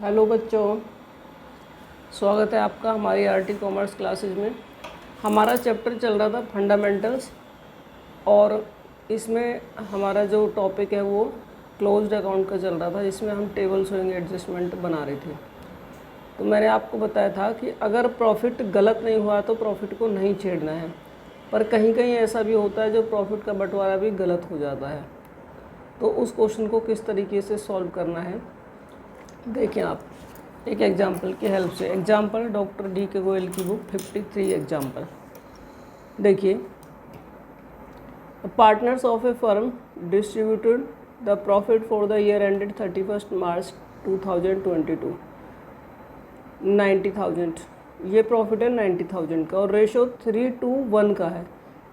Hello बच्चों, स्वागत है आपका हमारी आरटी कॉमर्स क्लासेज में। हमारा चैप्टर चल रहा था फंडामेंटल्स और इसमें हमारा जो टॉपिक है वो क्लोज्ड अकाउंट का चल रहा था, जिसमें हम टेबल शोइंग एडजस्टमेंट बना रहे थे। तो मैंने आपको बताया था कि अगर प्रॉफिट गलत नहीं हुआ तो प्रॉफिट को नहीं छेड़ना है, पर कहीं कहीं ऐसा भी होता है जो प्रॉफिट का बंटवारा भी गलत हो जाता है। तो उस क्वेश्चन को किस तरीके से सॉल्व करना है देखें आप एक एग्जाम्पल की हेल्प से। एग्जाम्पल डॉक्टर डी के गोयल की बुक 53 एग्जाम्पल। देखिए, partners of A firm distributed the profit for the year ended 31 March 2022 90,000। ये प्रॉफिट है 90,000 का और रेशो 3:1 का है।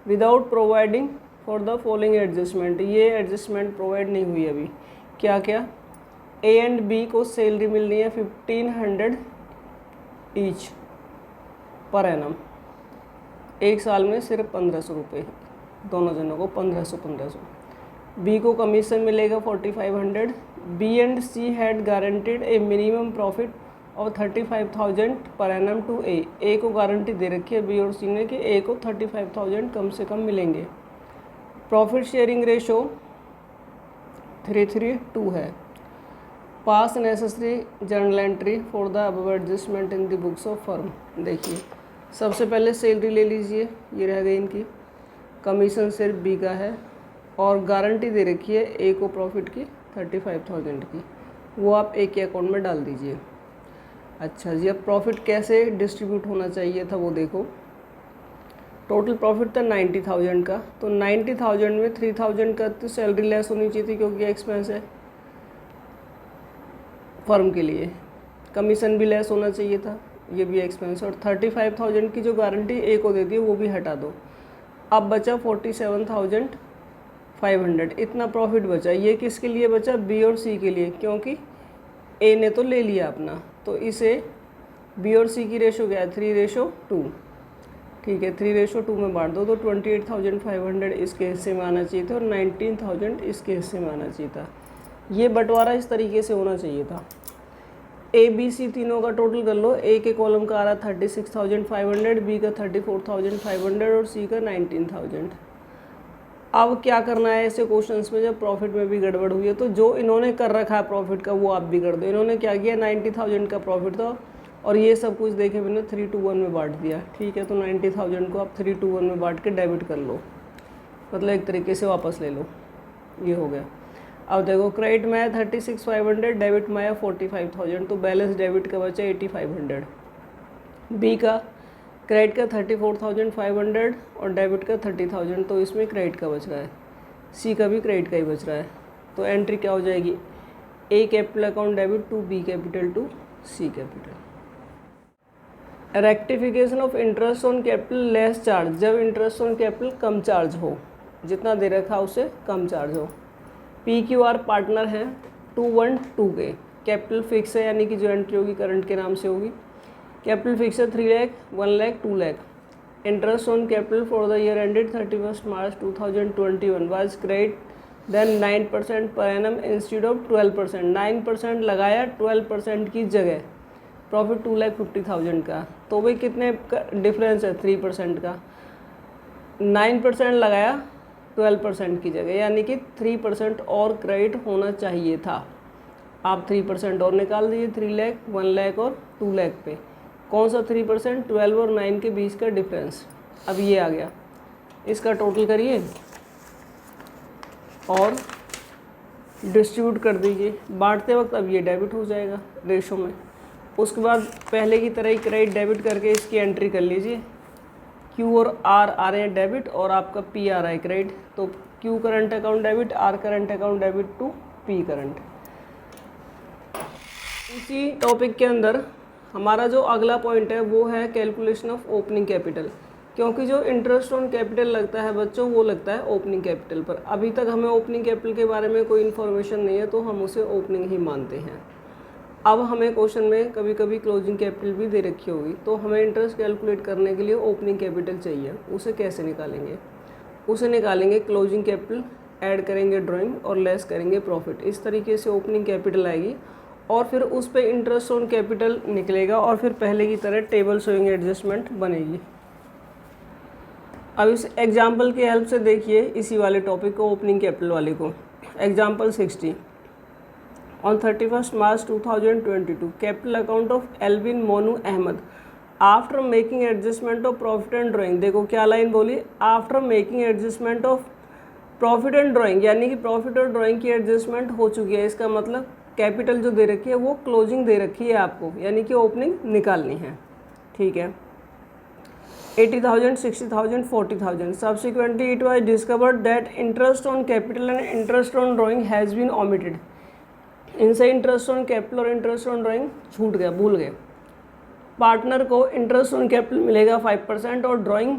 Without providing for the following adjustment, ये एडजस्टमेंट प्रोवाइड नहीं हुई अभी। क्या क्या? ए एंड बी को सैलरी मिलनी है 1500 ईच पर एनम, एक साल में सिर्फ 1500 रुपये, दोनों जनों को 1500। बी को कमीशन मिलेगा 4500। B and C had guaranteed a minimum profit और 35,000 पर एनम टू ए को गारंटी दे रखी है बी और सी ने कि ए को 35,000 कम से कम मिलेंगे। प्रॉफिट शेयरिंग रेशो 3:2 है। पास necessary journal entry for the above adjustment in the books of firm. देखिए, सबसे पहले सैलरी ले लीजिए, ये रह गई इनकी। कमीशन सिर्फ बी का है और गारंटी दे रखी है ए को प्रॉफिट की 35,000 की, वो आप ए के अकाउंट में डाल दीजिए। अच्छा जी, अब प्रॉफिट कैसे डिस्ट्रीब्यूट होना चाहिए था वो देखो। टोटल प्रॉफिट था 90,000 का, तो 90,000 में 3,000 का तो सैलरी लेस होनी चाहिए थी क्योंकि एक्सपेंस है फर्म के लिए। कमीशन भी लेस होना चाहिए था, ये भी एक्सपेंस। और 35,000 की जो गारंटी ए को देती है वो भी हटा दो। अब बचा 47,500। इतना प्रॉफिट बचा। ये किसके लिए बचा? बी और सी के लिए, क्योंकि ए ने तो ले लिया अपना, तो इसे बी और सी की रेशो क्या है? 3:2। ठीक है, 3:2 में बांट दो तो 28,500 इसके हिस्से में आना चाहिए था और 19,000 इसके हिस्से में आना चाहिए था। ये बंटवारा इस तरीके से होना चाहिए था। ए बी सी तीनों का टोटल कर लो। ए के कॉलम का आ रहा 36,500, बी का 34,500 और सी का 19,000। अब क्या करना है ऐसे क्वेश्चंस में जब प्रॉफिट में भी गड़बड़ हुई है, तो जो इन्होंने कर रखा है प्रॉफिट का वो आप भी कर दो। इन्होंने क्या किया, 90,000 का प्रॉफिट था और ये सब कुछ देखे मैंने 3:1 में बांट दिया। ठीक है, तो 90,000 को आप 3:1 में बांट के डेबिट कर लो, मतलब एक तरीके से वापस ले लो। ये हो गया। अब देखो, क्रेडिट में आया 36,500, डेबिट में आया 45,000, तो बैलेंस डेबिट का बचा 8500। बी का क्रेडिट का 34,500 और डेबिट का 30,000, तो इसमें क्रेडिट का बच रहा है। सी का भी क्रेडिट का ही बच रहा है, तो एंट्री क्या हो जाएगी? A capital account debit to B capital to C capital. Rectification of interest on capital less charge, जब इंटरेस्ट ऑन कैपिटल कम चार्ज हो, जितना दे रखा उससे कम चार्ज हो। पी क्यू आर पार्टनर हैं 212 के। कैपिटल फिक्स है, यानी कि जो एंट्री होगी करंट के नाम से होगी। कैपिटल फिक्स है 3 lakh, 1 lakh, 2 lakh. Interest on capital for the year ended 31 March 2021 was credit then 9% पर एनम इंस्टीड ऑफ 12%। 9% लगाया 12% की जगह, प्रॉफिट 2,50,000 का, तो भाई कितने का डिफरेंस है? 3% का। 9% लगाया 12% की जगह, यानी कि 3% और क्रेडिट होना चाहिए था। आप 3% और निकाल दीजिए, 3 लाख, 1 लाख और 2 लाख पे। कौन सा 3%? 12 और 9 के बीच का डिफरेंस। अब ये आ गया, इसका टोटल करिए और डिस्ट्रीब्यूट कर दीजिए बांटते वक्त। अब ये डेबिट हो जाएगा रेशो में। उसके बाद पहले की तरह ही क्रेडिट डेबिट करके इसकी एंट्री कर लीजिए। क्यू और आर आ रहे हैं डेबिट और आपका पी आ रहा है क्रेडिट, तो Q current account debit, R current account debit to P current. इसी टॉपिक के अंदर हमारा जो अगला पॉइंट है वो है कैलकुलेशन ऑफ ओपनिंग कैपिटल, क्योंकि जो इंटरेस्ट ऑन कैपिटल लगता है बच्चों वो लगता है ओपनिंग कैपिटल पर। अभी तक हमें ओपनिंग कैपिटल के बारे में कोई इन्फॉर्मेशन नहीं है, तो हम उसे ओपनिंग ही मानते हैं। अब हमें क्वेश्चन में कभी कभी क्लोजिंग कैपिटल भी दे रखी होगी, तो हमें इंटरेस्ट कैलकुलेट करने के लिए ओपनिंग कैपिटल चाहिए। उसे कैसे निकालेंगे? उसे निकालेंगे क्लोजिंग कैपिटल, ऐड करेंगे ड्राइंग और लेस करेंगे प्रॉफिट। इस तरीके से ओपनिंग कैपिटल आएगी और फिर उस पे इंटरेस्ट ऑन कैपिटल निकलेगा और फिर पहले की तरह टेबल शोइंग एडजस्टमेंट बनेगी। अब इस एग्जाम्पल की हेल्प से देखिए इसी वाले टॉपिक को, ओपनिंग कैपिटल वाले को। Example 60, on 31 March 2022 capital account of Alvin Monu Ahmed after making adjustment of profit and drawing. देखो क्या लाइन बोली, after making adjustment of profit and drawing, यानी कि प्रॉफिट और ड्राइंग की एडजस्टमेंट हो चुकी है। इसका मतलब कैपिटल जो दे रखी है वो क्लोजिंग दे रखी है आपको, यानी कि ओपनिंग निकालनी है। ठीक है, 80,000, 60,000, 40,000। Subsequently it was discovered that interest on capital and interest on drawing has been omitted. इनसे इंटरेस्ट ऑन कैपिटल और इंटरेस्ट ऑन ड्राइंग छूट गया, भूल गए। पार्टनर को इंटरेस्ट ऑन कैपिटल मिलेगा 5% और ड्राइंग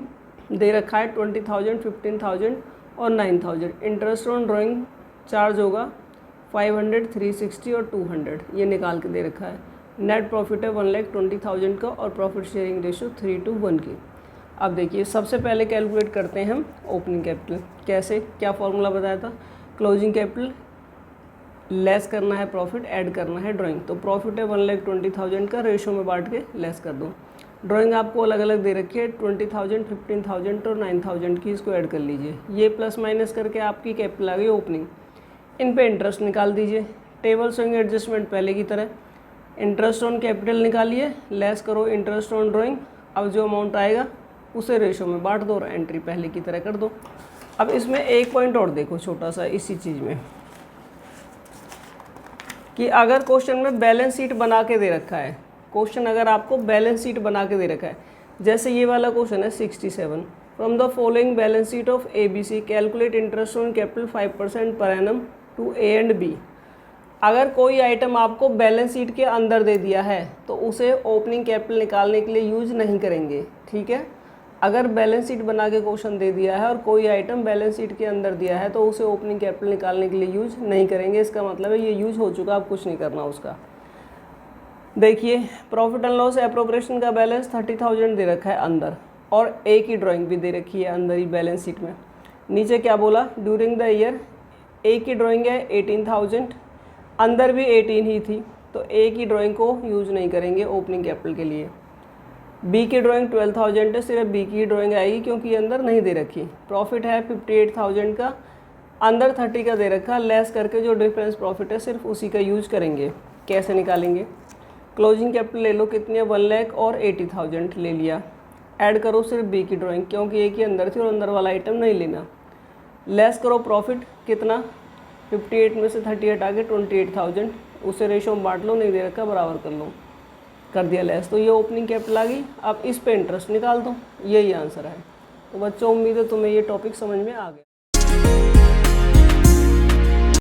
दे रखा है 20,000, 15,000 और 9,000। इंटरेस्ट ऑन ड्राइंग चार्ज होगा 500, 360 और 200, ये निकाल के दे रखा है। नेट प्रॉफिट है 1,20,000 का और प्रॉफिट शेयरिंग रेशो 3:1 की। अब देखिए सबसे पहले कैलकुलेट करते हैं हम ओपनिंग कैपिटल। कैसे, क्या फॉर्मूला बताया था, क्लोजिंग कैपिटल लेस करना है प्रॉफिट, ऐड करना है ड्राइंग। तो प्रॉफिट है 1,20,000 का, रेशो में बांट के लेस कर दो। ड्राइंग आपको अलग अलग दे रखी है 20,000, 15,000 और 9,000 की, इसको ऐड कर लीजिए। ये प्लस माइनस करके आपकी कैपिटल आ गई ओपनिंग। इन पे इंटरेस्ट निकाल दीजिए। टेबल शोइंग एडजस्टमेंट पहले की तरह, इंटरेस्ट ऑन कैपिटल निकालिए, लेस करो इंटरेस्ट ऑन ड्राइंग। अब जो अमाउंट आएगा उसे रेशो में बांट दो और एंट्री पहले की तरह कर दो। अब इसमें एक पॉइंट और देखो छोटा सा इसी चीज़ में, कि अगर क्वेश्चन में बैलेंस शीट बना के दे रखा है, क्वेश्चन अगर आपको बैलेंस शीट बना के दे रखा है, जैसे ये वाला क्वेश्चन है 67, from the following balance sheet of ABC calculate interest on capital 5% पर annum to A and B। अगर कोई आइटम आपको बैलेंस शीट के अंदर दे दिया है तो उसे ओपनिंग कैपिटल निकालने के लिए यूज नहीं करेंगे। ठीक है, अगर बैलेंस शीट बना के क्वेश्चन दे दिया है और कोई आइटम बैलेंस शीट के अंदर दिया है तो उसे ओपनिंग कैपिटल निकालने के लिए यूज नहीं करेंगे। इसका मतलब है ये यूज हो चुका, अब कुछ नहीं करना उसका। देखिए प्रॉफिट एंड लॉस एप्रोप्रिएशन का बैलेंस 30,000 दे रखा है अंदर, और ए की ड्राइंग भी दे रखी है अंदर ही बैलेंस शीट में। नीचे क्या बोला, ड्यूरिंग द ईयर ए की ड्राइंग है 18,000, अंदर भी 18 ही थी, तो ए की ड्राइंग को यूज नहीं करेंगे ओपनिंग कैपिटल के लिए। बी की ड्राइंग 12,000 है, सिर्फ बी की ड्राइंग आएगी क्योंकि अंदर नहीं दे रखी। प्रॉफिट है 58,000 का, अंदर 30 का दे रखा, लेस करके जो डिफरेंस प्रॉफिट है सिर्फ उसी का यूज करेंगे। कैसे निकालेंगे, क्लोजिंग कैपिटल ले लो, कितनी है 1,00,000 और 80,000 ले लिया, ऐड करो सिर्फ बी की ड्राइंग क्योंकि ए की अंदर थी और अंदर वाला आइटम नहीं लेना। लेस करो प्रॉफिट, कितना 58 में से 30 हटा के 28,000, उसे रेशो में बांट लो, नहीं दे रखा बराबर कर लो, कर दिया लेस। तो ये ओपनिंग कैपिटल आ गई। अब इस पे इंटरेस्ट निकाल दो, यही आंसर है। तो बच्चों उम्मीद है तुम्हें ये टॉपिक समझ में आ गया।